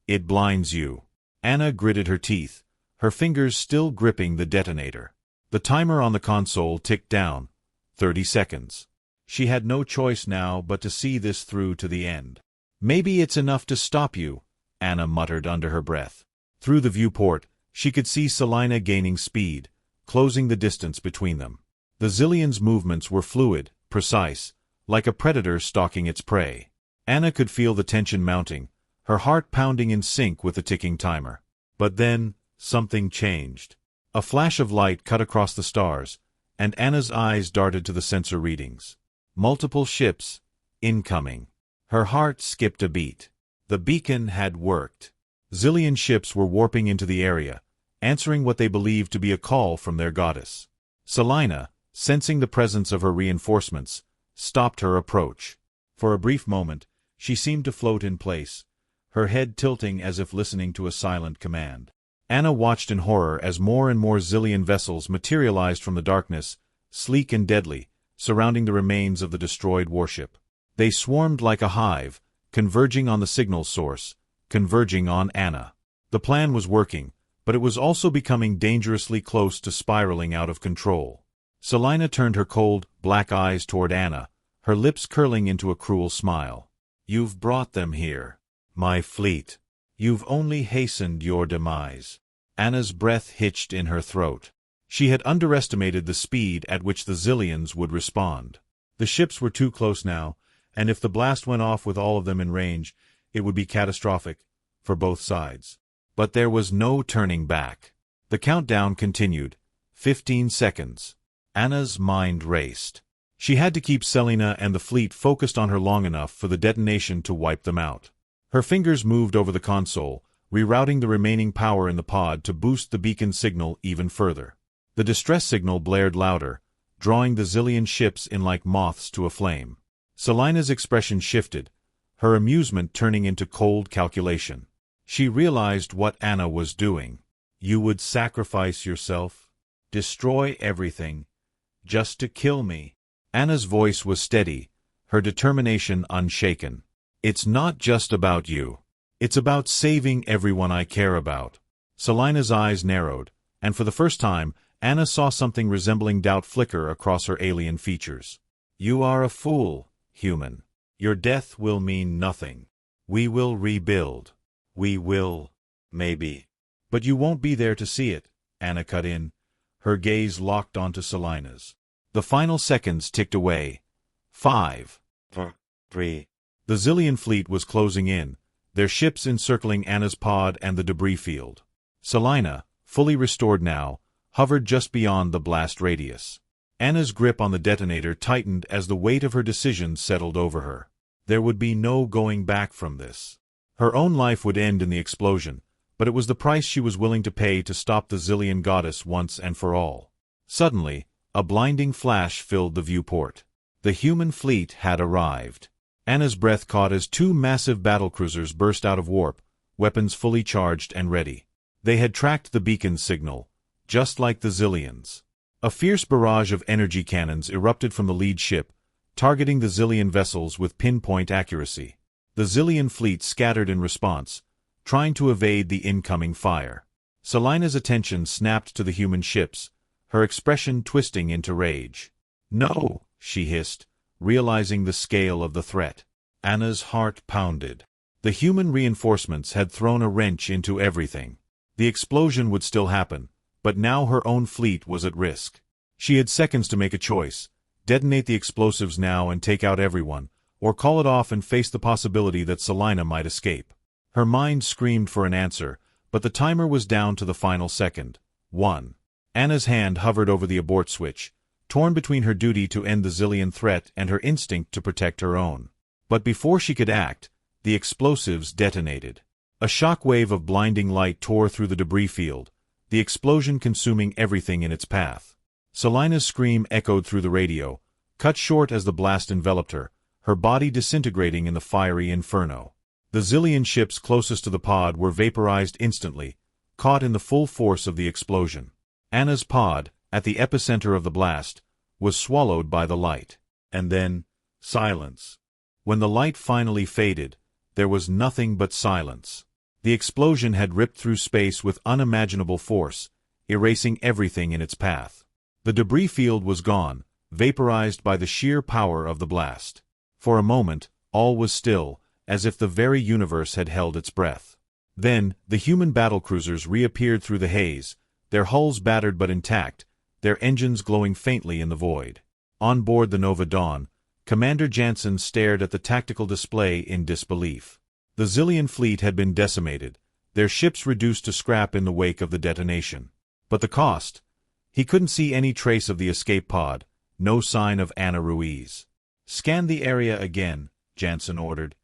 S1: It blinds you." Anna gritted her teeth, her fingers still gripping the detonator. The timer on the console ticked down. 30 seconds. She had no choice now but to see this through to the end. "Maybe it's enough to stop you," Anna muttered under her breath. Through the viewport, she could see Selyna gaining speed, closing the distance between them. The Xylian's movements were fluid, precise, like a predator stalking its prey. Anna could feel the tension mounting, her heart pounding in sync with the ticking timer. But then, something changed. A flash of light cut across the stars, and Anna's eyes darted to the sensor readings. Multiple ships, incoming. Her heart skipped a beat. The beacon had worked. Xylian ships were warping into the area, answering what they believed to be a call from their goddess. Selyna, sensing the presence of her reinforcements, stopped her approach. For a brief moment, she seemed to float in place, her head tilting as if listening to a silent command. Anna watched in horror as more and more Xylian vessels materialized from the darkness, sleek and deadly, surrounding the remains of the destroyed warship. They swarmed like a hive, converging on the signal source, converging on Anna. The plan was working, but it was also becoming dangerously close to spiraling out of control. Selyna turned her cold, black eyes toward Anna, her lips curling into a cruel smile. "You've brought them here, my fleet. You've only hastened your demise." Anna's breath hitched in her throat. She had underestimated the speed at which the Xylians would respond. The ships were too close now, and if the blast went off with all of them in range, it would be catastrophic, for both sides. But there was no turning back. The countdown continued. 15 seconds. Anna's mind raced. She had to keep Selyna and the fleet focused on her long enough for the detonation to wipe them out. Her fingers moved over the console, rerouting the remaining power in the pod to boost the beacon signal even further. The distress signal blared louder, drawing the Xylian ships in like moths to a flame. Selyna's expression shifted, her amusement turning into cold calculation. She realized what Anna was doing. "You would sacrifice yourself, destroy everything, just to kill me." Anna's voice was steady, her determination unshaken. "It's not just about you. It's about saving everyone I care about." Selyna's eyes narrowed, and for the first time, Anna saw something resembling doubt flicker across her alien features. "You are a fool, human. Your death will mean nothing. We will rebuild. We will, maybe. But you won't be there to see it," Anna cut in, her gaze locked onto Selyna's. The final seconds ticked away. 5, 4, 3. The Xilian fleet was closing in, their ships encircling Anna's pod and the debris field. Selyna, fully restored now, hovered just beyond the blast radius. Anna's grip on the detonator tightened as the weight of her decision settled over her. There would be no going back from this. Her own life would end in the explosion, but it was the price she was willing to pay to stop the Xilian goddess once and for all. Suddenly, a blinding flash filled the viewport. The human fleet had arrived. Anna's breath caught as two massive battlecruisers burst out of warp, weapons fully charged and ready. They had tracked the beacon signal, just like the Xilians. A fierce barrage of energy cannons erupted from the lead ship, targeting the Xilian vessels with pinpoint accuracy. The Xilian fleet scattered in response, trying to evade the incoming fire. Selyna's attention snapped to the human ships, her expression twisting into rage. "No," she hissed, realizing the scale of the threat. Anna's heart pounded. The human reinforcements had thrown a wrench into everything. The explosion would still happen, but now her own fleet was at risk. She had seconds to make a choice: detonate the explosives now and take out everyone, or call it off and face the possibility that Selyna might escape. Her mind screamed for an answer, but the timer was down to the final second. 1. Anna's hand hovered over the abort switch, torn between her duty to end the Xilian threat and her instinct to protect her own. But before she could act, the explosives detonated. A shock wave of blinding light tore through the debris field, the explosion consuming everything in its path. Selyna's scream echoed through the radio, cut short as the blast enveloped her, her body disintegrating in the fiery inferno. The Xilian ships closest to the pod were vaporized instantly, caught in the full force of the explosion. Anna's pod, at the epicenter of the blast, was swallowed by the light. And then, silence. When the light finally faded, there was nothing but silence. The explosion had ripped through space with unimaginable force, erasing everything in its path. The debris field was gone, vaporized by the sheer power of the blast. For a moment, all was still, as if the very universe had held its breath. Then, the human battlecruisers reappeared through the haze, their hulls battered but intact, their engines glowing faintly in the void. On board the Nova Dawn, Commander Jansen stared at the tactical display in disbelief. The Xilian fleet had been decimated, their ships reduced to scrap in the wake of the detonation. But the cost? He couldn't see any trace of the escape pod, no sign of Anna Ruiz. "Scan the area again," Jansen ordered,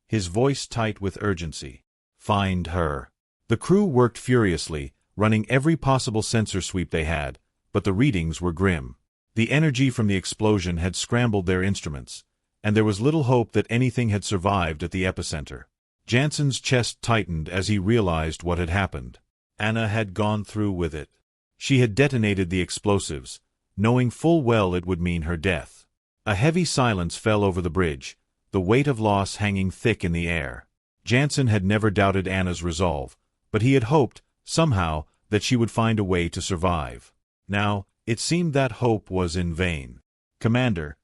S1: his voice tight with urgency. "Find her." The crew worked furiously, running every possible sensor sweep they had, but the readings were grim. The energy from the explosion had scrambled their instruments, and there was little hope that anything had survived at the epicenter. Jansen's chest tightened as he realized what had happened. Anna had gone through with it. She had detonated the explosives, knowing full well it would mean her death. A heavy silence fell over the bridge, the weight of loss hanging thick in the air. Jansen had never doubted Anna's resolve, but he had hoped, somehow, that she would find a way to survive. Now, it seemed that hope was in vain. "Commander,"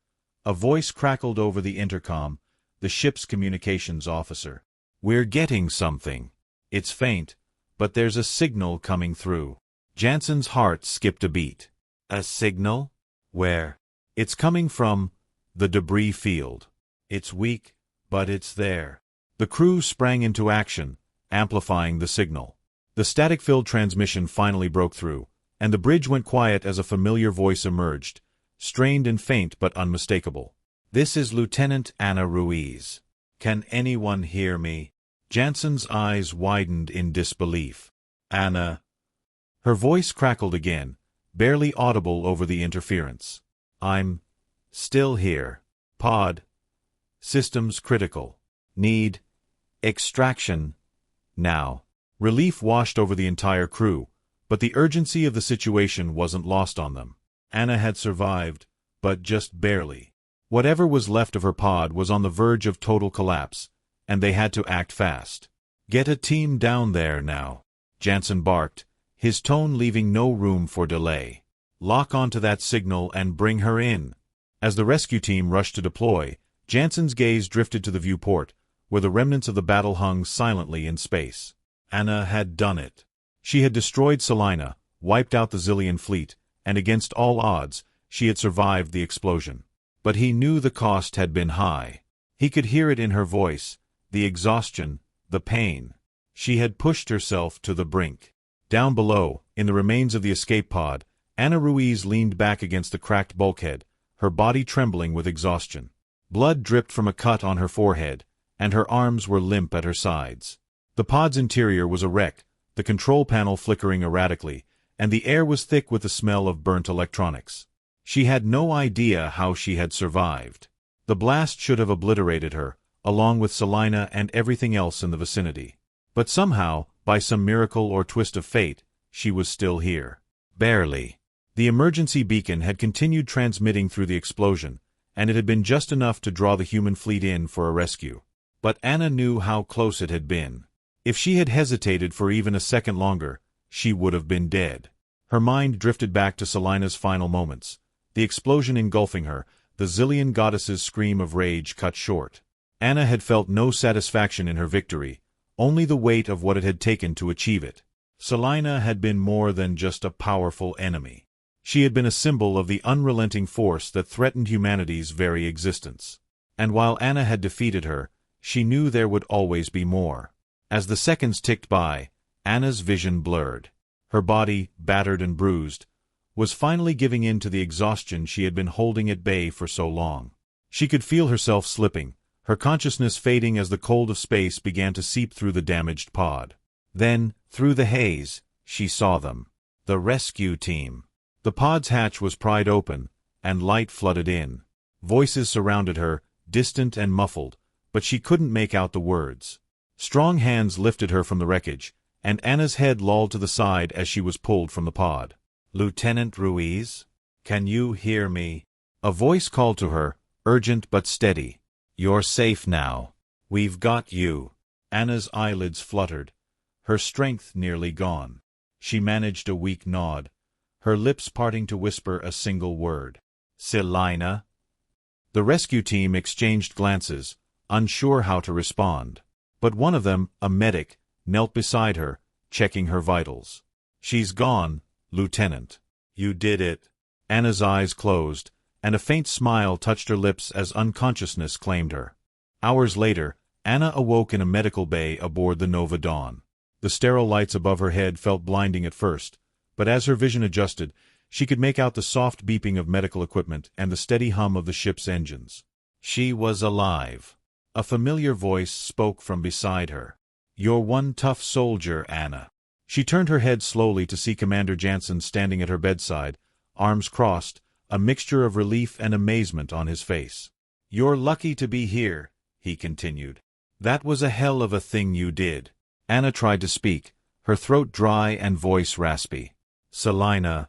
S1: a voice crackled over the intercom, the ship's communications officer. "We're getting something. It's faint, but there's a signal coming through." Jansen's heart skipped a beat. "A signal? Where?" "It's coming from the debris field. It's weak, but it's there." The crew sprang into action, amplifying the signal. The static-filled transmission finally broke through, and the bridge went quiet as a familiar voice emerged, strained and faint but unmistakable. "This is Lieutenant Anna Ruiz. Can anyone hear me?" Jansen's eyes widened in disbelief. "Anna." Her voice crackled again, barely audible over the interference. "I'm still here. Pod. Systems critical. Need extraction now." Relief washed over the entire crew, but the urgency of the situation wasn't lost on them. Anna had survived, but just barely. Whatever was left of her pod was on the verge of total collapse, and they had to act fast. "Get a team down there now," Jansen barked, his tone leaving no room for delay. "Lock onto that signal and bring her in." As the rescue team rushed to deploy, Jansen's gaze drifted to the viewport, where the remnants of the battle hung silently in space. Anna had done it. She had destroyed Selyna, wiped out the Xylian fleet, and against all odds, she had survived the explosion. But he knew the cost had been high. He could hear it in her voice, the exhaustion, the pain. She had pushed herself to the brink. Down below, in the remains of the escape pod, Ana Ruiz leaned back against the cracked bulkhead, her body trembling with exhaustion. Blood dripped from a cut on her forehead, and her arms were limp at her sides. The pod's interior was a wreck, the control panel flickering erratically, and the air was thick with the smell of burnt electronics. She had no idea how she had survived. The blast should have obliterated her, along with Selyna and everything else in the vicinity. But somehow, by some miracle or twist of fate, she was still here. Barely. The emergency beacon had continued transmitting through the explosion, and it had been just enough to draw the human fleet in for a rescue. But Ana knew how close it had been. If she had hesitated for even a second longer, she would have been dead. Her mind drifted back to Selyna's final moments. The explosion engulfing her, the Xylian goddess's scream of rage cut short. Ana had felt no satisfaction in her victory, only the weight of what it had taken to achieve it. Selyna had been more than just a powerful enemy. She had been a symbol of the unrelenting force that threatened humanity's very existence. And while Ana had defeated her, she knew there would always be more. As the seconds ticked by, Ana's vision blurred. Her body, battered and bruised, was finally giving in to the exhaustion she had been holding at bay for so long. She could feel herself slipping, her consciousness fading as the cold of space began to seep through the damaged pod. Then, through the haze, she saw them. The rescue team. The pod's hatch was pried open, and light flooded in. Voices surrounded her, distant and muffled, but she couldn't make out the words. Strong hands lifted her from the wreckage, and Ana's head lolled to the side as she was pulled from the pod. "Lieutenant Ruiz? Can you hear me?" A voice called to her, urgent but steady. "You're safe now. We've got you." Ana's eyelids fluttered, her strength nearly gone. She managed a weak nod, her lips parting to whisper a single word. "Selyna?" The rescue team exchanged glances, unsure how to respond. But one of them, a medic, knelt beside her, checking her vitals. "She's gone, Lieutenant. You did it." Ana's eyes closed, and a faint smile touched her lips as unconsciousness claimed her. Hours later, Ana awoke in a medical bay aboard the Nova Dawn. The sterile lights above her head felt blinding at first, but as her vision adjusted, she could make out the soft beeping of medical equipment and the steady hum of the ship's engines. She was alive. A familiar voice spoke from beside her. "You're one tough soldier, Ana." She turned her head slowly to see Commander Jansen standing at her bedside, arms crossed, a mixture of relief and amazement on his face. "You're lucky to be here," he continued. "That was a hell of a thing you did." Ana tried to speak, her throat dry and voice raspy. "Selyna,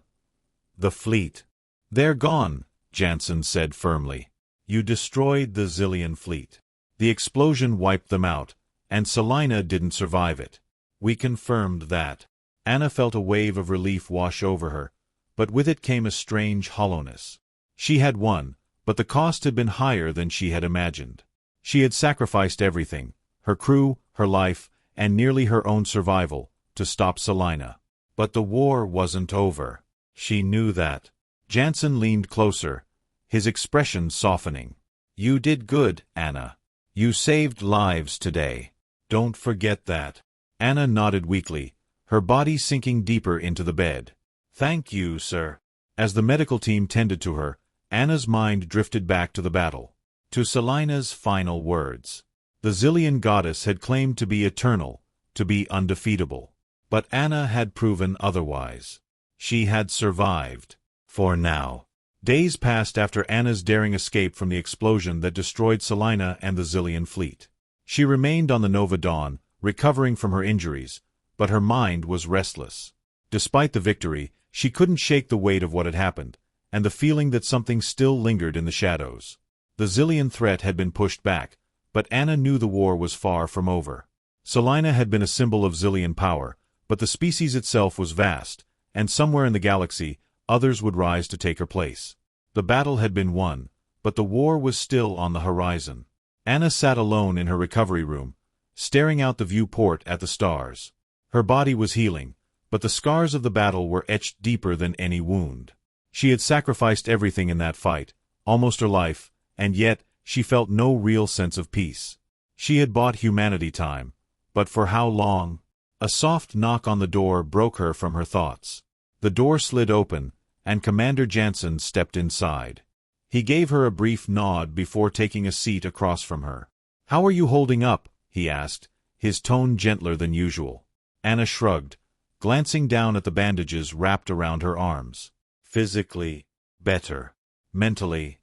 S1: the fleet." "They're gone," Jansen said firmly. "You destroyed the Xylian fleet. The explosion wiped them out, and Selyna didn't survive it. We confirmed that." Ana felt a wave of relief wash over her, but with it came a strange hollowness. She had won, but the cost had been higher than she had imagined. She had sacrificed everything, her crew, her life, and nearly her own survival, to stop Selyna. But the war wasn't over. She knew that. Jansen leaned closer, his expression softening. "You did good, Ana. You saved lives today. Don't forget that." Ana nodded weakly, her body sinking deeper into the bed. "Thank you, sir." As the medical team tended to her, Ana's mind drifted back to the battle, to Selyna's final words. The Xylian goddess had claimed to be eternal, to be undefeatable. But Ana had proven otherwise. She had survived. For now. Days passed after Ana's daring escape from the explosion that destroyed Selyna and the Xylian fleet. She remained on the Nova Dawn, recovering from her injuries, but her mind was restless. Despite the victory, she couldn't shake the weight of what had happened, and the feeling that something still lingered in the shadows. The Xylian threat had been pushed back, but Ana knew the war was far from over. Selyna had been a symbol of Xylian power, but the species itself was vast, and somewhere in the galaxy, others would rise to take her place. The battle had been won, but the war was still on the horizon. Ana sat alone in her recovery room, staring out the viewport at the stars. Her body was healing, but the scars of the battle were etched deeper than any wound. She had sacrificed everything in that fight, almost her life, and yet she felt no real sense of peace. She had bought humanity time, but for how long? A soft knock on the door broke her from her thoughts. The door slid open, and Commander Jansen stepped inside. He gave her a brief nod before taking a seat across from her. "How are you holding up?" he asked, his tone gentler than usual. Anna shrugged, glancing down at the bandages wrapped around her arms. "Physically, better. Mentally,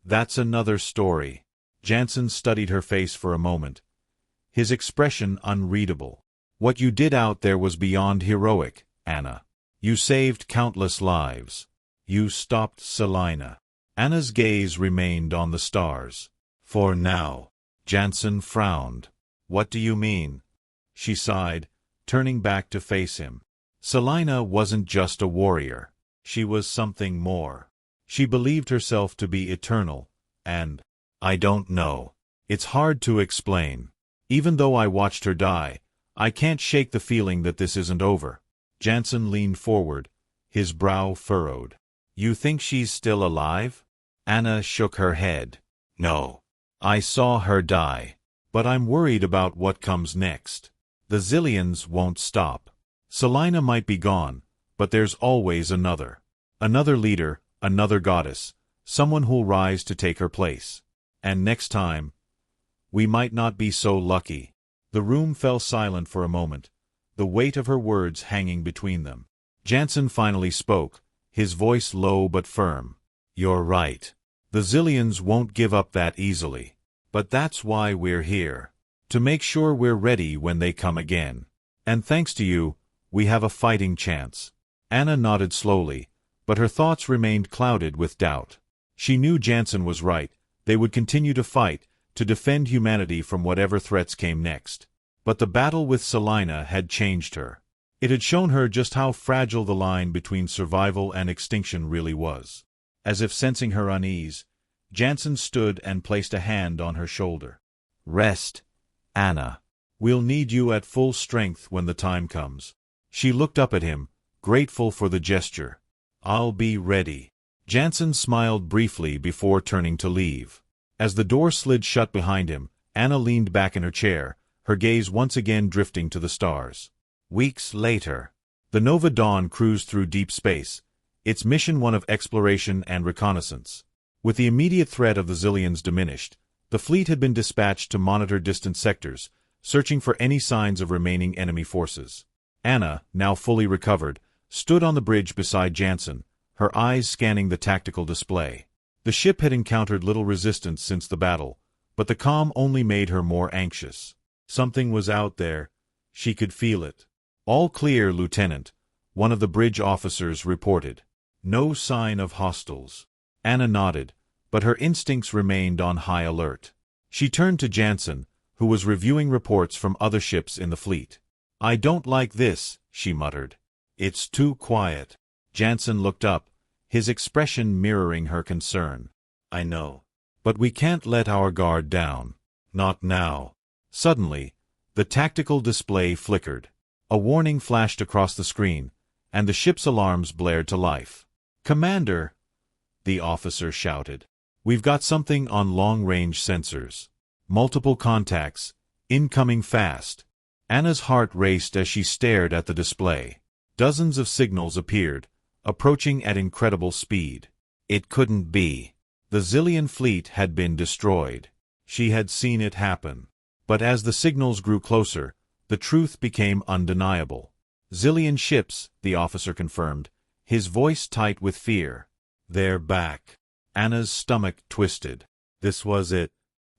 S1: that's another story." Jansen studied her face for a moment, his expression unreadable. "What you did out there was beyond heroic, Anna. You saved countless lives. You stopped Selyna." Anna's gaze remained on the stars. "For now." Jansen frowned. "What do you mean?" She sighed, turning back to face him. Selyna wasn't just a warrior. She was something more. She believed herself to be eternal, and, I don't know. It's hard to explain. Even though I watched her die, I can't shake the feeling that this isn't over. Jansen leaned forward, his brow furrowed. "You think she's still alive?" Anna shook her head. "No. I saw her die. But I'm worried about what comes next. The Zillions won't stop. Selyna might be gone, but there's always another. Another leader, another goddess, someone who'll rise to take her place. And next time, we might not be so lucky." The room fell silent for a moment, the weight of her words hanging between them. Jansen finally spoke, his voice low but firm. "You're right. The Zillions won't give up that easily. But that's why we're here. To make sure we're ready when they come again. And thanks to you, we have a fighting chance." Anna nodded slowly, but her thoughts remained clouded with doubt. She knew Jansen was right. They would continue to fight, to defend humanity from whatever threats came next. But the battle with Selyna had changed her. It had shown her just how fragile the line between survival and extinction really was. As if sensing her unease, Jansen stood and placed a hand on her shoulder. "Rest, Anna. We'll need you at full strength when the time comes." She looked up at him, grateful for the gesture. "I'll be ready." Jansen smiled briefly before turning to leave. As the door slid shut behind him, Anna leaned back in her chair, her gaze once again drifting to the stars. Weeks later, the Nova Dawn cruised through deep space, its mission one of exploration and reconnaissance. With the immediate threat of the Zillions diminished, the fleet had been dispatched to monitor distant sectors, searching for any signs of remaining enemy forces. Anna, now fully recovered, stood on the bridge beside Jansen, her eyes scanning the tactical display. The ship had encountered little resistance since the battle, but the calm only made her more anxious. Something was out there. She could feel it. "All clear, Lieutenant," one of the bridge officers reported. "No sign of hostiles." Anna nodded, but her instincts remained on high alert. She turned to Jansen, who was reviewing reports from other ships in the fleet. "I don't like this," she muttered. "It's too quiet." Jansen looked up, his expression mirroring her concern. "I know. But we can't let our guard down. Not now." Suddenly, the tactical display flickered. A warning flashed across the screen, and the ship's alarms blared to life. "Commander," the officer shouted. "We've got something on long-range sensors. Multiple contacts, incoming fast." Anna's heart raced as she stared at the display. Dozens of signals appeared, approaching at incredible speed. It couldn't be. The Zillion fleet had been destroyed. She had seen it happen. But as the signals grew closer, the truth became undeniable. "Zillion ships," the officer confirmed, his voice tight with fear. "They're back." Anna's stomach twisted. This was it.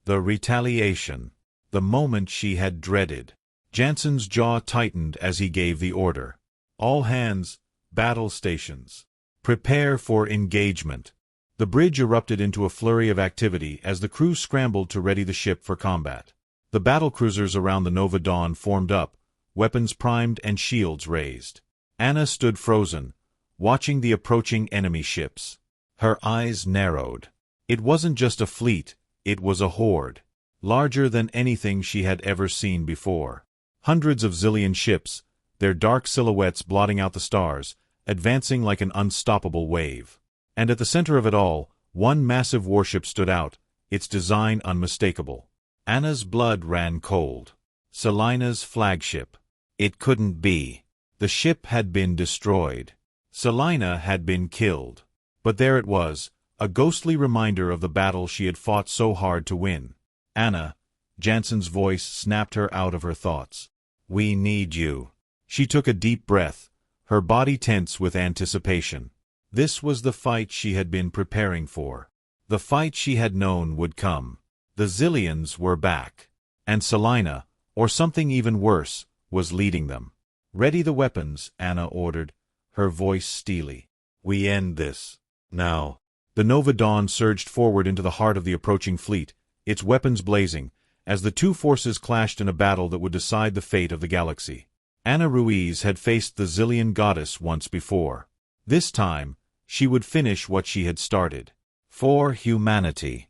S1: The retaliation. The moment she had dreaded. Jansen's jaw tightened as he gave the order. "All hands, battle stations. Prepare for engagement." The bridge erupted into a flurry of activity as the crew scrambled to ready the ship for combat. The battlecruisers around the Nova Dawn formed up, weapons primed and shields raised. Anna stood frozen, watching the approaching enemy ships. Her eyes narrowed. It wasn't just a fleet, it was a horde. Larger than anything she had ever seen before. Hundreds of Zillion ships, their dark silhouettes blotting out the stars, advancing like an unstoppable wave. And at the center of it all, one massive warship stood out, its design unmistakable. Anna's blood ran cold. Selyna's flagship. It couldn't be. The ship had been destroyed. Selyna had been killed. But there it was, a ghostly reminder of the battle she had fought so hard to win. Anna, Jansen's voice snapped her out of her thoughts. We need you. She took a deep breath, her body tense with anticipation. This was the fight she had been preparing for. The fight she had known would come. The Xiliens were back. And Selyna, or something even worse, was leading them. Ready the weapons, Anna ordered, her voice steely. We end this. Now. The Nova Dawn surged forward into the heart of the approaching fleet, its weapons blazing, as the two forces clashed in a battle that would decide the fate of the galaxy. Anna Ruiz had faced the Xilian goddess once before. This time, she would finish what she had started. For humanity.